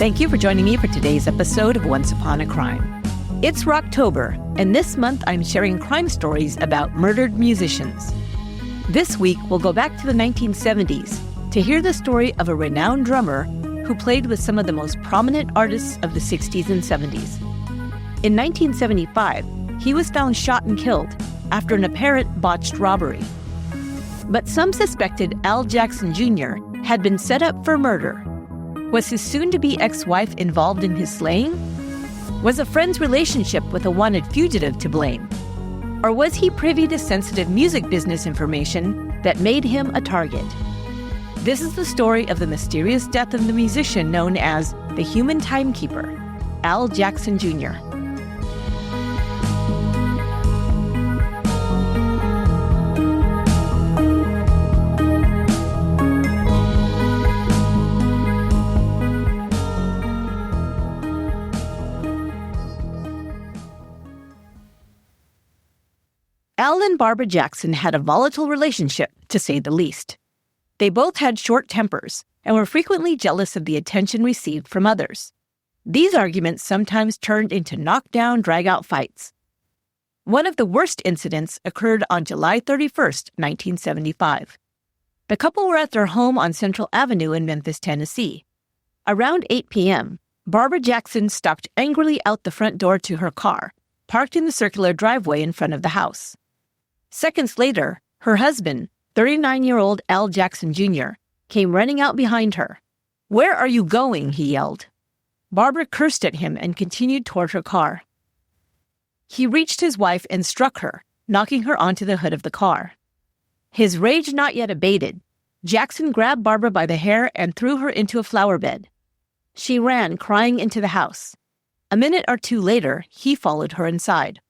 Thank you for joining me for today's episode of Once Upon a Crime. It's Rocktober, and this month I'm sharing crime stories about murdered musicians. This week, we'll go back to the 1970s to hear the story of a renowned drummer who played with some of the most prominent artists of the 60s and 70s. In 1975, he was found shot and killed after an apparent botched robbery. But some suspected Al Jackson Jr. had been set up for murder. Was his soon-to-be ex-wife involved in his slaying? Was a friend's relationship with a wanted fugitive to blame? Or was he privy to sensitive music business information that made him a target? This is the story of the mysterious death of the musician known as the Human Timekeeper, Al Jackson Jr. Al and Barbara Jackson had a volatile relationship, to say the least. They both had short tempers and were frequently jealous of the attention received from others. These arguments sometimes turned into knockdown, drag-out fights. One of the worst incidents occurred on July 31st, 1975. The couple were at their home on Central Avenue in Memphis, Tennessee. Around 8 p.m., Barbara Jackson stalked angrily out the front door to her car, parked in the circular driveway in front of the house. Seconds later, her husband, 39-year-old Al Jackson Jr., came running out behind her. "Where are you going?" he yelled. Barbara cursed at him and continued toward her car. He reached his wife and struck her, knocking her onto the hood of the car. His rage not yet abated, Jackson grabbed Barbara by the hair and threw her into a flower bed. She ran, crying, into the house. A minute or two later, he followed her inside.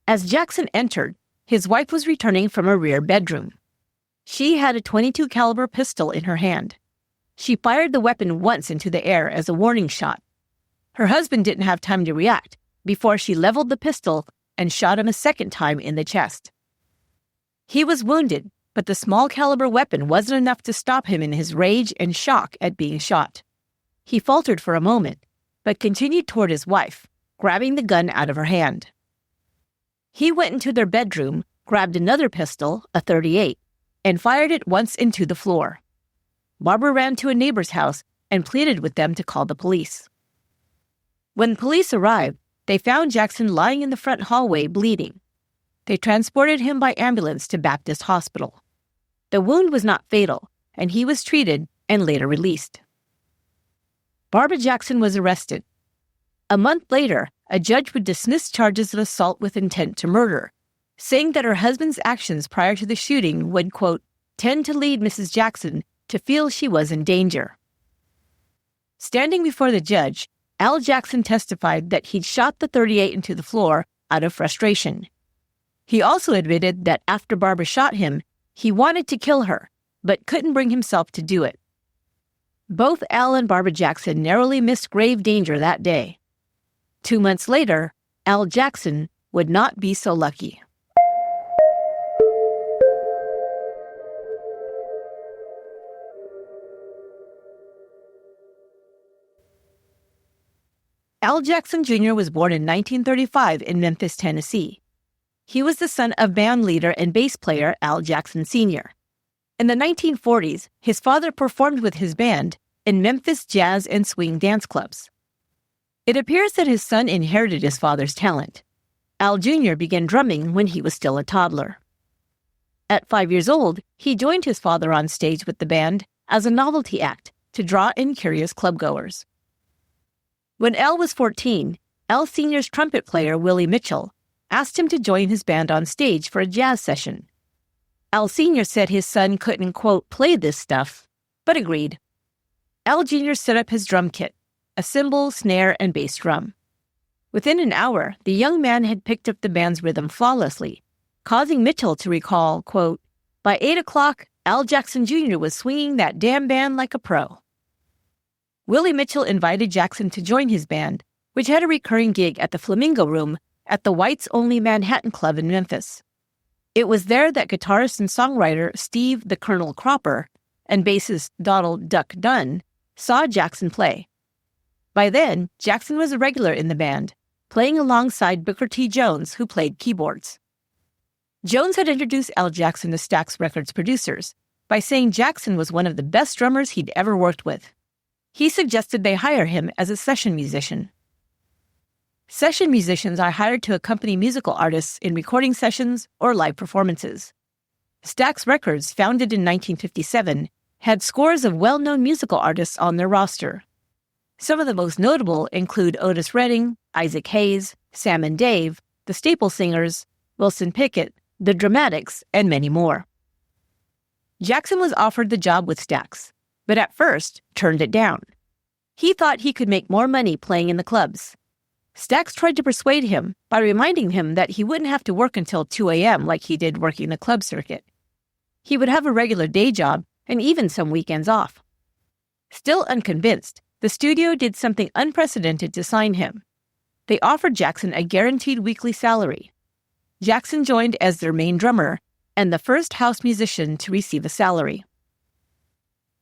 As Jackson entered, his wife was returning from a rear bedroom. She had a .22 caliber pistol in her hand. She fired the weapon once into the air as a warning shot. Her husband didn't have time to react before she leveled the pistol and shot him a second time in the chest. He was wounded, but the small caliber weapon wasn't enough to stop him in his rage and shock at being shot. He faltered for a moment, but continued toward his wife, grabbing the gun out of her hand. He went into their bedroom, grabbed another pistol, a .38, and fired it once into the floor. Barbara ran to a neighbor's house and pleaded with them to call the police. When police arrived, they found Jackson lying in the front hallway bleeding. They transported him by ambulance to Baptist Hospital. The wound was not fatal, and he was treated and later released. Barbara Jackson was arrested. A month later, a judge would dismiss charges of assault with intent to murder, saying that her husband's actions prior to the shooting would, quote, tend to lead Mrs. Jackson to feel she was in danger. Standing before the judge, Al Jackson testified that he'd shot the .38 into the floor out of frustration. He also admitted that after Barbara shot him, he wanted to kill her, but couldn't bring himself to do it. Both Al and Barbara Jackson narrowly missed grave danger that day. 2 months later, Al Jackson would not be so lucky. Al Jackson Jr. was born in 1935 in Memphis, Tennessee. He was the son of band leader and bass player Al Jackson Sr. In the 1940s, his father performed with his band in Memphis jazz and swing dance clubs. It appears that his son inherited his father's talent. Al Jr. began drumming when he was still a toddler. At 5 years old, he joined his father on stage with the band as a novelty act to draw in curious clubgoers. When Al was 14, Al Sr.'s trumpet player, Willie Mitchell, asked him to join his band on stage for a jazz session. Al Sr. said his son couldn't, quote, play this stuff, but agreed. Al Jr. set up his drum kit, a cymbal, snare, and bass drum. Within an hour, the young man had picked up the band's rhythm flawlessly, causing Mitchell to recall, quote, by 8 o'clock, Al Jackson Jr. was swinging that damn band like a pro. Willie Mitchell invited Jackson to join his band, which had a recurring gig at the Flamingo Room at the Whites Only Manhattan Club in Memphis. It was there that guitarist and songwriter Steve the Colonel Cropper and bassist Donald Duck Dunn saw Jackson play. By then, Jackson was a regular in the band, playing alongside Booker T. Jones, who played keyboards. Jones had introduced Al Jackson to Stax Records producers by saying Jackson was one of the best drummers he'd ever worked with. He suggested they hire him as a session musician. Session musicians are hired to accompany musical artists in recording sessions or live performances. Stax Records, founded in 1957, had scores of well-known musical artists on their roster. Some of the most notable include Otis Redding, Isaac Hayes, Sam and Dave, the Staple Singers, Wilson Pickett, the Dramatics, and many more. Jackson was offered the job with Stax, but at first turned it down. He thought he could make more money playing in the clubs. Stax tried to persuade him by reminding him that he wouldn't have to work until 2 a.m. like he did working the club circuit. He would have a regular day job and even some weekends off. Still unconvinced, the studio did something unprecedented to sign him. They offered Jackson a guaranteed weekly salary. Jackson joined as their main drummer and the first house musician to receive a salary.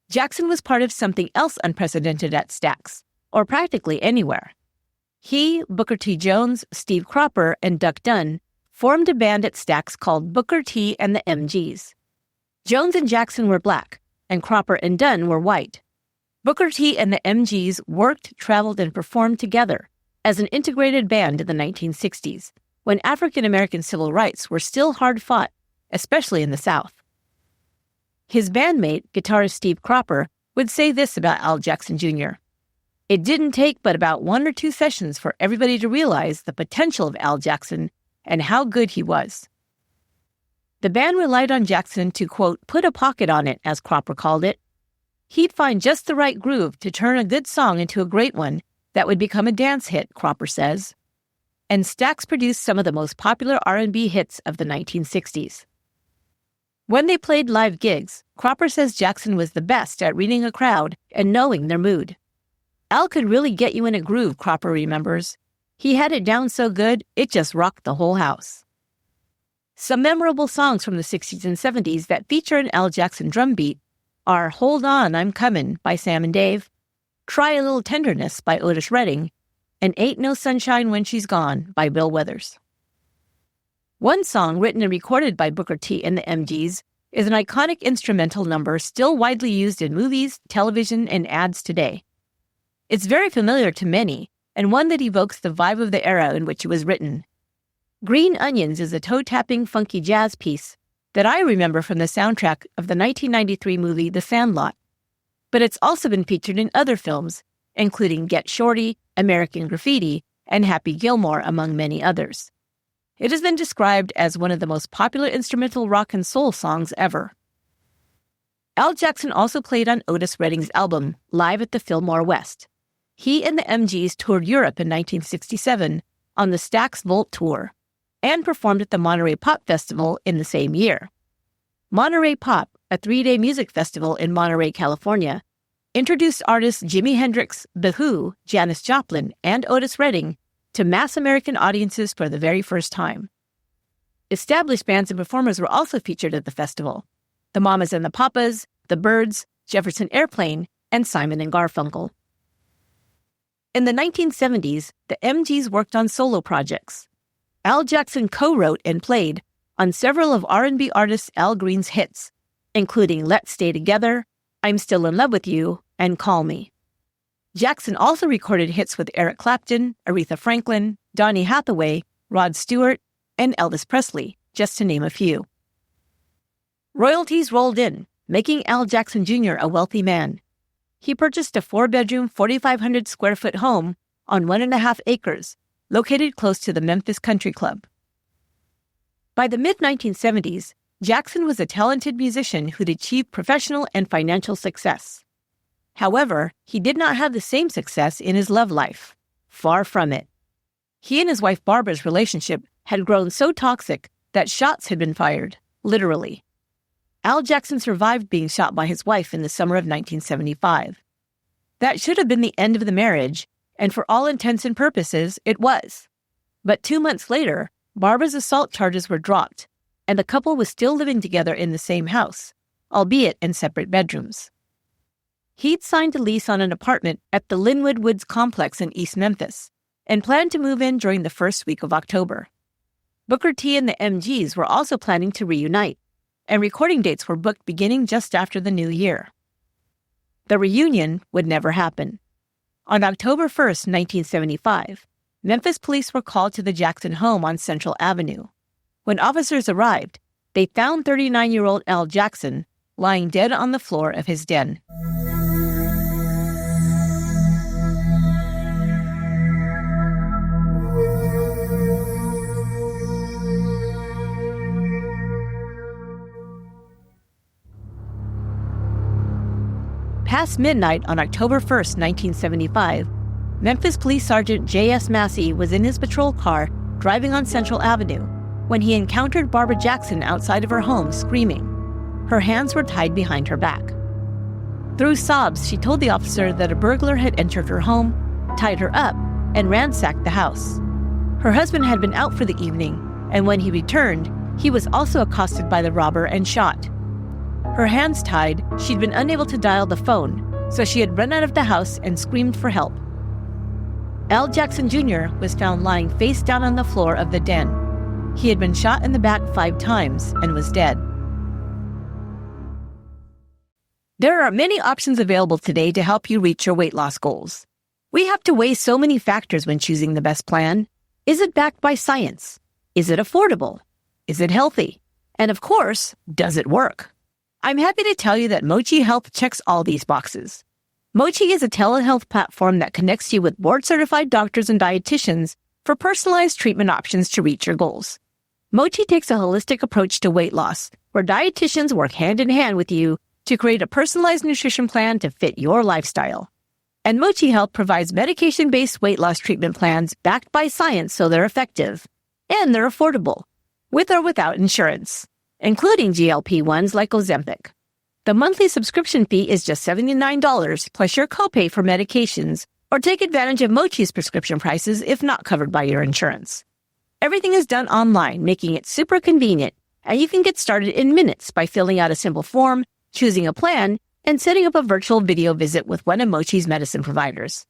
Jackson was part of something else unprecedented at Stax, or practically anywhere. He, Booker T. Jones, Steve Cropper, and Duck Dunn formed a band at Stax called Booker T and the MGs. Jones and Jackson were black, and Cropper and Dunn were white. Booker T and the MGs worked, traveled, and performed together as an integrated band in the 1960s, when African-American civil rights were still hard fought, especially in the South. His bandmate, guitarist Steve Cropper, would say this about Al Jackson Jr. It didn't take but about 1 or 2 sessions for everybody to realize the potential of Al Jackson and how good he was. The band relied on Jackson to, quote, put a pocket on it, as Cropper called it. He'd find just the right groove to turn a good song into a great one that would become a dance hit, Cropper says. And Stax produced some of the most popular R&B hits of the 1960s. When they played live gigs, Cropper says Jackson was the best at reading a crowd and knowing their mood. Al could really get you in a groove, Cropper remembers. He had it down so good, it just rocked the whole house. Some memorable songs from the 60s and 70s that feature an Al Jackson drum beat are Hold On, I'm Comin' by Sam and Dave, Try a Little Tenderness by Otis Redding, and Ain't No Sunshine When She's Gone by Bill Withers. One song written and recorded by Booker T and the MGs is an iconic instrumental number still widely used in movies, television, and ads today. It's very familiar to many, and one that evokes the vibe of the era in which it was written. Green Onions is a toe-tapping, funky jazz piece that I remember from the soundtrack of the 1993 movie The Sandlot. But it's also been featured in other films, including Get Shorty, American Graffiti, and Happy Gilmore, among many others. It has been described as one of the most popular instrumental rock and soul songs ever. Al Jackson also played on Otis Redding's album, Live at the Fillmore West. He and the MGs toured Europe in 1967 on the Stax Volt Tour, and performed at the Monterey Pop Festival in the same year. Monterey Pop, a 3-day music festival in Monterey, California, introduced artists Jimi Hendrix, The Who, Janis Joplin, and Otis Redding to mass American audiences for the very first time. Established bands and performers were also featured at the festival: the Mamas and the Papas, the Byrds, Jefferson Airplane, and Simon and Garfunkel. In the 1970s, the MGs worked on solo projects. Al Jackson co-wrote and played on several of R&B artist Al Green's hits, including Let's Stay Together, I'm Still in Love with You, and Call Me. Jackson also recorded hits with Eric Clapton, Aretha Franklin, Donny Hathaway, Rod Stewart, and Elvis Presley, just to name a few. Royalties rolled in, making Al Jackson Jr. a wealthy man. He purchased a 4-bedroom, 4,500-square-foot home on 1.5 acres, located close to the Memphis Country Club. By the mid-1970s, Jackson was a talented musician who'd achieved professional and financial success. However, he did not have the same success in his love life. Far from it. He and his wife Barbara's relationship had grown so toxic that shots had been fired, literally. Al Jackson survived being shot by his wife in the summer of 1975. That should have been the end of the marriage, and for all intents and purposes, it was. But 2 months later, Barbara's assault charges were dropped, and the couple was still living together in the same house, albeit in separate bedrooms. He'd signed a lease on an apartment at the Linwood Woods complex in East Memphis and planned to move in during the first week of October. Booker T and the MGs were also planning to reunite, and recording dates were booked beginning just after the new year. The reunion would never happen. On October 1st, 1975, Memphis police were called to the Jackson home on Central Avenue. When officers arrived, they found 39-year-old Al Jackson lying dead on the floor of his den. Past midnight on October 1st, 1975, Memphis Police Sergeant J.S. Massey was in his patrol car driving on Central Avenue when he encountered Barbara Jackson outside of her home screaming. Her hands were tied behind her back. Through sobs, she told the officer that a burglar had entered her home, tied her up, and ransacked the house. Her husband had been out for the evening, and when he returned, he was also accosted by the robber and shot. Her hands tied, she'd been unable to dial the phone, so she had run out of the house and screamed for help. Al Jackson Jr. was found lying face down on the floor of the den. He had been shot in the back 5 times and was dead. There are many options available today to help you reach your weight loss goals. We have to weigh so many factors when choosing the best plan. Is it backed by science? Is it affordable? Is it healthy? And of course, does it work? I'm happy to tell you that Mochi Health checks all these boxes. Mochi is a telehealth platform that connects you with board-certified doctors and dietitians for personalized treatment options to reach your goals. Mochi takes a holistic approach to weight loss, where dietitians work hand-in-hand with you to create a personalized nutrition plan to fit your lifestyle. And Mochi Health provides medication-based weight loss treatment plans backed by science so they're effective. And they're affordable, with or without insurance, including GLP-1s like Ozempic. The monthly subscription fee is just $79 plus your copay for medications, or take advantage of Mochi's prescription prices if not covered by your insurance. Everything is done online, making it super convenient, and you can get started in minutes by filling out a simple form, choosing a plan, and setting up a virtual video visit with one of Mochi's medicine providers.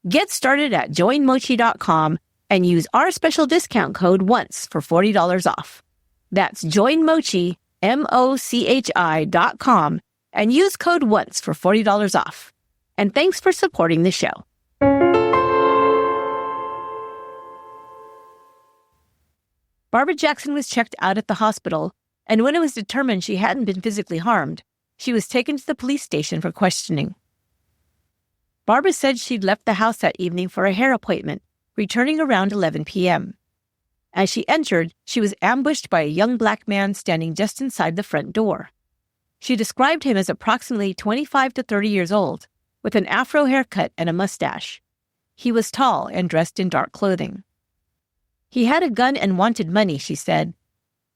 Get started at joinmochi.com and use our special discount code ONCE for $40 off. That's joinmochi, MOCHI.com, and use code ONCE for $40 off. And thanks for supporting the show. Barbara Jackson was checked out at the hospital, and when it was determined she hadn't been physically harmed, she was taken to the police station for questioning. Barbara said she'd left the house that evening for a hair appointment, returning around 11 p.m. As she entered, she was ambushed by a young black man standing just inside the front door. She described him as approximately 25 to 30 years old, with an afro haircut and a mustache. He was tall and dressed in dark clothing. He had a gun and wanted money, she said.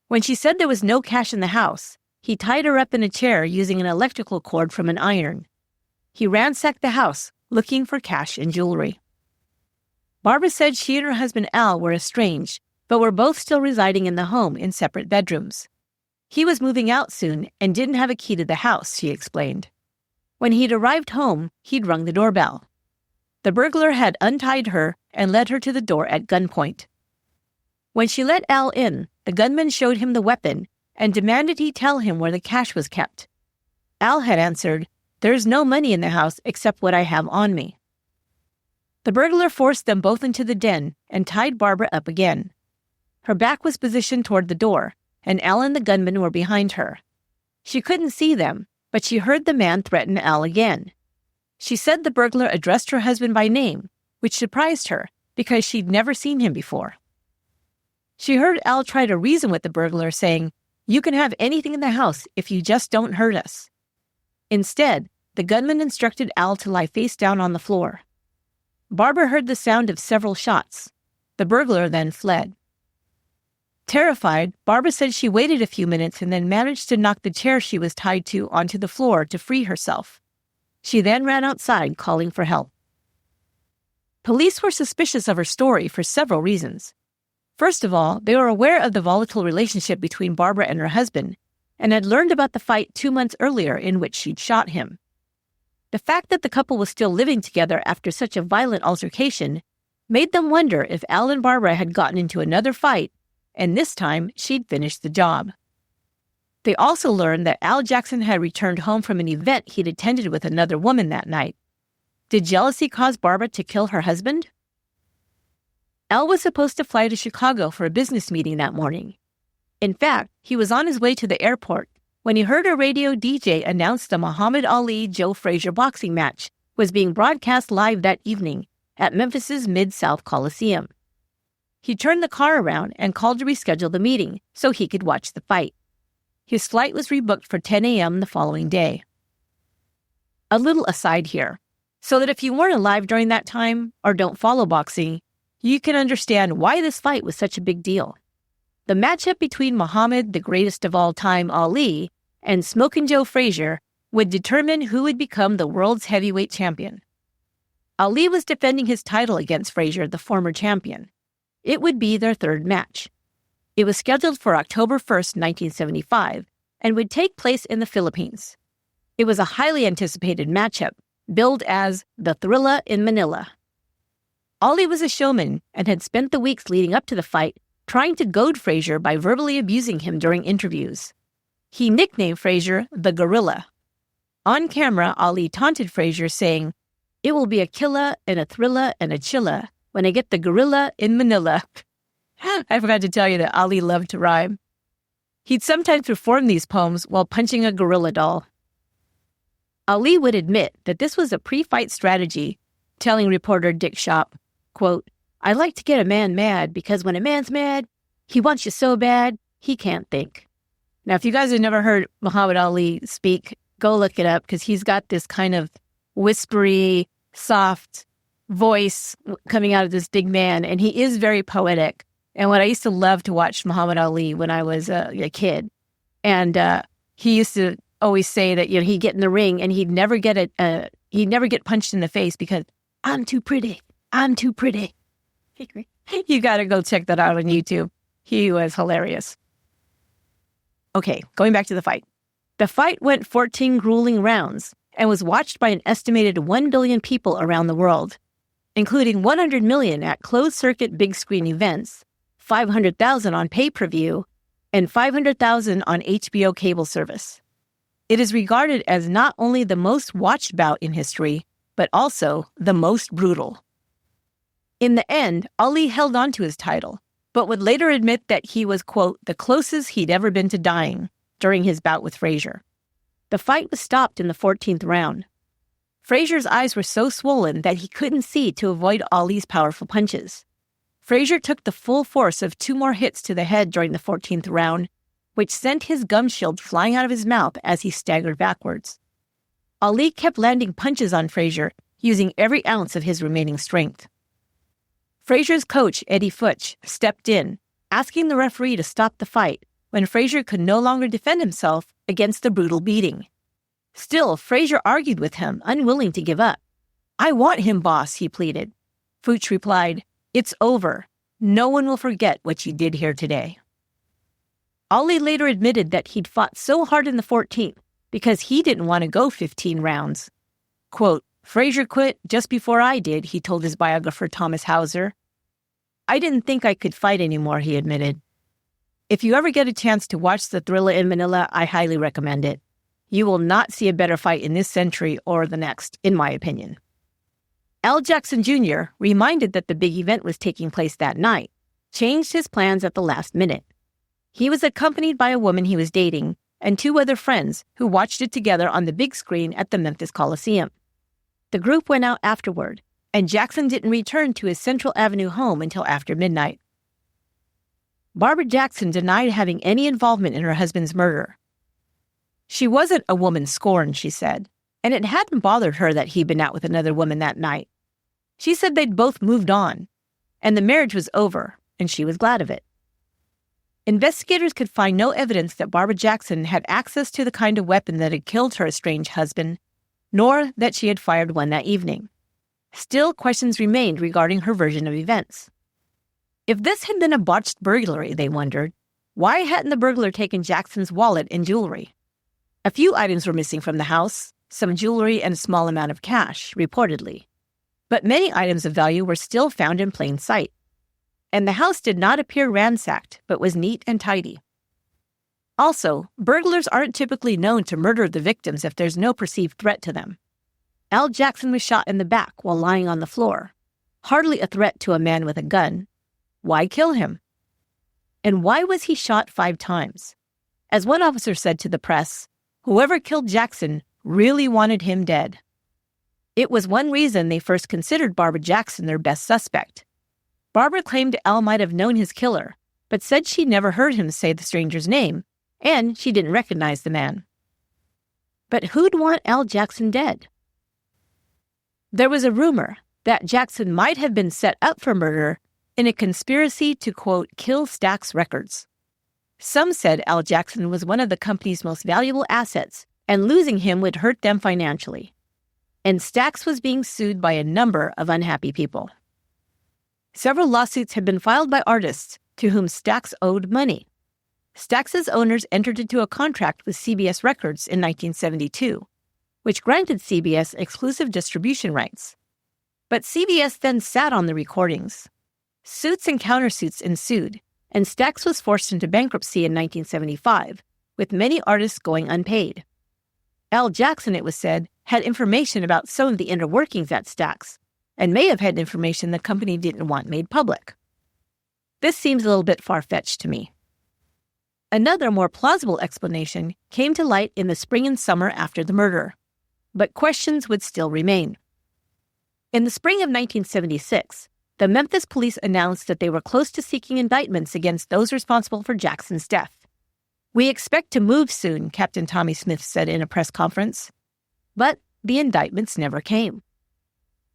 When she said there was no cash in the house, he tied her up in a chair using an electrical cord from an iron. He ransacked the house, looking for cash and jewelry. Barbara said she and her husband Al were estranged, but were both still residing in the home in separate bedrooms. He was moving out soon and didn't have a key to the house, she explained. When he'd arrived home, he'd rung the doorbell. The burglar had untied her and led her to the door at gunpoint. When she let Al in, the gunman showed him the weapon and demanded he tell him where the cash was kept. Al had answered, "There's no money in the house except what I have on me." The burglar forced them both into the den and tied Barbara up again. Her back was positioned toward the door, and Al and the gunman were behind her. She couldn't see them, but she heard the man threaten Al again. She said the burglar addressed her husband by name, which surprised her because she'd never seen him before. She heard Al try to reason with the burglar, saying, "You can have anything in the house if you just don't hurt us." Instead, the gunman instructed Al to lie face down on the floor. Barbara heard the sound of several shots. The burglar then fled. Terrified, Barbara said she waited a few minutes and then managed to knock the chair she was tied to onto the floor to free herself. She then ran outside, calling for help. Police were suspicious of her story for several reasons. First of all, they were aware of the volatile relationship between Barbara and her husband, and had learned about the fight 2 months earlier in which she'd shot him. The fact that the couple was still living together after such a violent altercation made them wonder if Al and Barbara had gotten into another fight, and this time she'd finished the job. They also learned that Al Jackson had returned home from an event he'd attended with another woman that night. Did jealousy cause Barbara to kill her husband? Al was supposed to fly to Chicago for a business meeting that morning. In fact, he was on his way to the airport when he heard a radio DJ announce the Muhammad Ali-Joe Frazier boxing match was being broadcast live that evening at Memphis's Mid-South Coliseum. He turned the car around and called to reschedule the meeting so he could watch the fight. His flight was rebooked for 10 a.m. the following day. A little aside here, so that if you weren't alive during that time or don't follow boxing, you can understand why this fight was such a big deal. The matchup between Muhammad, the greatest of all time, Ali, and Smokin' Joe Frazier would determine who would become the world's heavyweight champion. Ali was defending his title against Frazier, the former champion. It would be their third match. It was scheduled for October 1st, 1975, and would take place in the Philippines. It was a highly anticipated matchup, billed as the Thrilla in Manila. Ali was a showman and had spent the weeks leading up to the fight trying to goad Frazier by verbally abusing him during interviews. He nicknamed Frazier the Gorilla. On camera, Ali taunted Frazier, saying, "It will be a killa and a thrilla and a chilla when I get the gorilla in Manila." I forgot to tell you that Ali loved to rhyme. He'd sometimes perform these poems while punching a gorilla doll. Ali would admit that this was a pre-fight strategy, telling reporter Dick Shop, quote, "I like to get a man mad because when a man's mad, he wants you so bad, he can't think." Now, if you guys have never heard Muhammad Ali speak, go look it up because he's got this kind of whispery, soft voice coming out of this big man, and he is very poetic. And what I used to love to watch Muhammad Ali when I was a kid. And he used to always say that, he'd get in the ring and he'd never get punched in the face because I'm too pretty. I'm too pretty. You got to go check that out on YouTube. He was hilarious. Okay, going back to the fight. The fight went 14 grueling rounds and was watched by an estimated 1 billion people around the world, including 100 million at closed-circuit big-screen events, 500,000 on pay-per-view, and 500,000 on HBO cable service. It is regarded as not only the most watched bout in history, but also the most brutal. In the end, Ali held on to his title, but would later admit that he was, quote, the closest he'd ever been to dying during his bout with Frazier. The fight was stopped in the 14th round. Frazier's eyes were so swollen that he couldn't see to avoid Ali's powerful punches. Frazier took the full force of 2 more hits to the head during the 14th round, which sent his gum shield flying out of his mouth as he staggered backwards. Ali kept landing punches on Frazier, using every ounce of his remaining strength. Frazier's coach, Eddie Futch, stepped in, asking the referee to stop the fight when Frazier could no longer defend himself against the brutal beating. Still, Frazier argued with him, unwilling to give up. "I want him, boss," he pleaded. Futch replied, "It's over. No one will forget what you did here today." Ali later admitted that he'd fought so hard in the 14th because he didn't want to go 15 rounds. Quote, "Frazier quit just before I did," he told his biographer Thomas Hauser. "I didn't think I could fight anymore," he admitted. If you ever get a chance to watch the Thrilla in Manila, I highly recommend it. You will not see a better fight in this century or the next, in my opinion. Al Jackson Jr., reminded that the big event was taking place that night, changed his plans at the last minute. He was accompanied by a woman he was dating and 2 other friends who watched it together on the big screen at the Memphis Coliseum. The group went out afterward, and Jackson didn't return to his Central Avenue home until after midnight. Barbara Jackson denied having any involvement in her husband's murder. She wasn't a woman scorned, she said, and it hadn't bothered her that he'd been out with another woman that night. She said they'd both moved on, and the marriage was over, and she was glad of it. Investigators could find no evidence that Barbara Jackson had access to the kind of weapon that had killed her estranged husband, nor that she had fired one that evening. Still, questions remained regarding her version of events. If this had been a botched burglary, they wondered, why hadn't the burglar taken Jackson's wallet and jewelry? A few items were missing from the house, some jewelry, and a small amount of cash, reportedly. But many items of value were still found in plain sight. And the house did not appear ransacked, but was neat and tidy. Also, burglars aren't typically known to murder the victims if there's no perceived threat to them. Al Jackson was shot in the back while lying on the floor. Hardly a threat to a man with a gun. Why kill him? And why was he shot 5 times? As one officer said to the press, whoever killed Jackson really wanted him dead. It was one reason they first considered Barbara Jackson their best suspect. Barbara claimed Al might have known his killer, but said she never heard him say the stranger's name, and she didn't recognize the man. But who'd want Al Jackson dead? There was a rumor that Jackson might have been set up for murder in a conspiracy to, quote, kill Stax Records. Some said Al Jackson was one of the company's most valuable assets, and losing him would hurt them financially. And Stax was being sued by a number of unhappy people. Several lawsuits had been filed by artists to whom Stax owed money. Stax's owners entered into a contract with CBS Records in 1972, which granted CBS exclusive distribution rights. But CBS then sat on the recordings. Suits and countersuits ensued, and Stax was forced into bankruptcy in 1975, with many artists going unpaid. Al Jackson, it was said, had information about some of the inner workings at Stax, and may have had information the company didn't want made public. This seems a little bit far-fetched to me. Another more plausible explanation came to light in the spring and summer after the murder, but questions would still remain. In the spring of 1976, the Memphis police announced that they were close to seeking indictments against those responsible for Jackson's death. "We expect to move soon," Captain Tommy Smith said in a press conference. But the indictments never came.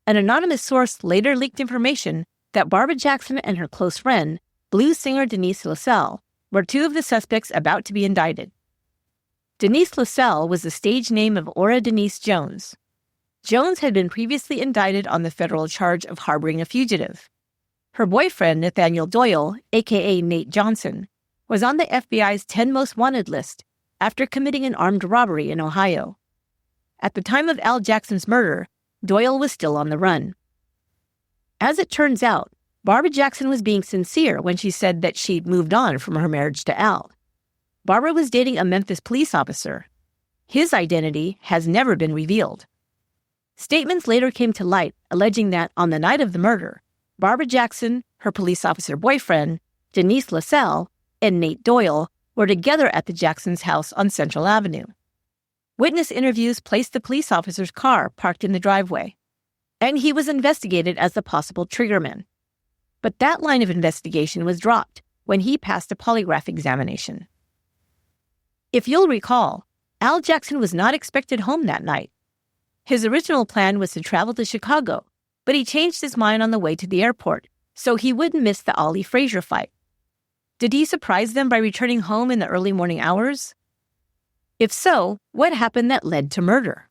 An anonymous source later leaked information that Barbara Jackson and her close friend, blues singer Denise LaSalle, were 2 of the suspects about to be indicted. Denise LaSalle was the stage name of Ora Denise Jones. Jones had been previously indicted on the federal charge of harboring a fugitive. Her boyfriend, Nathaniel Doyle, a.k.a. Nate Johnson, was on the FBI's 10 most wanted list after committing an armed robbery in Ohio. At the time of Al Jackson's murder, Doyle was still on the run. As it turns out, Barbara Jackson was being sincere when she said that she'd moved on from her marriage to Al. Barbara was dating a Memphis police officer. His identity has never been revealed. Statements later came to light alleging that on the night of the murder, Barbara Jackson, her police officer boyfriend, Denise LaSalle, and Nate Doyle were together at the Jacksons' house on Central Avenue. Witness interviews placed the police officer's car parked in the driveway, and he was investigated as the possible triggerman. But that line of investigation was dropped when he passed a polygraph examination. If you'll recall, Al Jackson was not expected home that night. His original plan was to travel to Chicago, but he changed his mind on the way to the airport, so he wouldn't miss the Ali-Frazier fight. Did he surprise them by returning home in the early morning hours? If so, what happened that led to murder?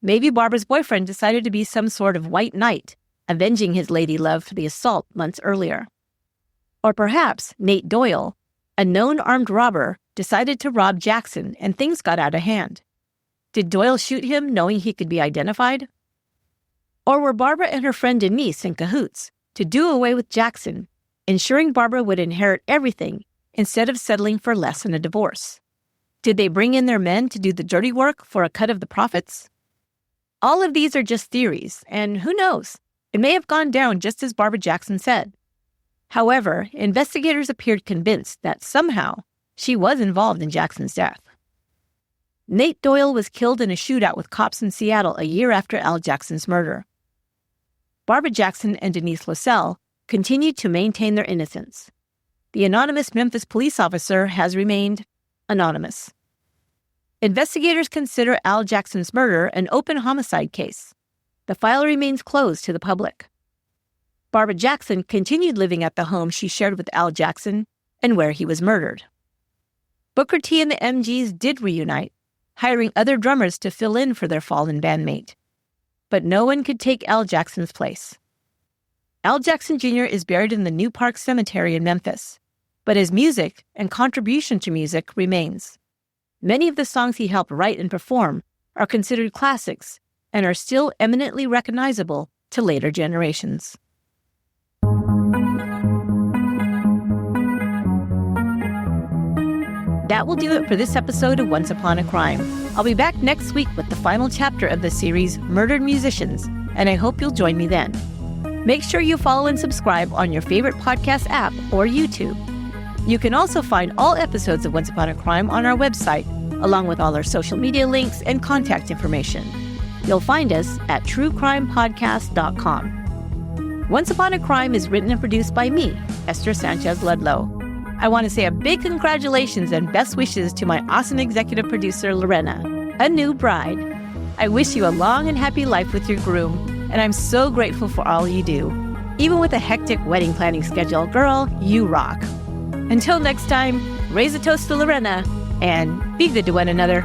Maybe Barbara's boyfriend decided to be some sort of white knight, avenging his lady love for the assault months earlier. Or perhaps Nate Doyle, a known armed robber, decided to rob Jackson and things got out of hand. Did Doyle shoot him knowing he could be identified? Or were Barbara and her friend Denise in cahoots to do away with Jackson, ensuring Barbara would inherit everything instead of settling for less in a divorce? Did they bring in their men to do the dirty work for a cut of the profits? All of these are just theories, and who knows? It may have gone down just as Barbara Jackson said. However, investigators appeared convinced that somehow she was involved in Jackson's death. Nate Doyle was killed in a shootout with cops in Seattle a year after Al Jackson's murder. Barbara Jackson and Denise LaSalle continued to maintain their innocence. The anonymous Memphis police officer has remained anonymous. Investigators consider Al Jackson's murder an open homicide case. The file remains closed to the public. Barbara Jackson continued living at the home she shared with Al Jackson and where he was murdered. Booker T and the MGs did reunite, hiring other drummers to fill in for their fallen bandmate. But no one could take Al Jackson's place. Al Jackson Jr. is buried in the New Park Cemetery in Memphis, but his music and contribution to music remains. Many of the songs he helped write and perform are considered classics and are still eminently recognizable to later generations. That will do it for this episode of Once Upon a Crime. I'll be back next week with the final chapter of the series, Murdered Musicians, and I hope you'll join me then. Make sure you follow and subscribe on your favorite podcast app or YouTube. You can also find all episodes of Once Upon a Crime on our website, along with all our social media links and contact information. You'll find us at truecrimepodcast.com. Once Upon a Crime is written and produced by me, Esther Sanchez-Ludlow. I want to say a big congratulations and best wishes to my awesome executive producer, Lorena, a new bride. I wish you a long and happy life with your groom, and I'm so grateful for all you do. Even with a hectic wedding planning schedule, girl, you rock. Until next time, raise a toast to Lorena, and be good to one another.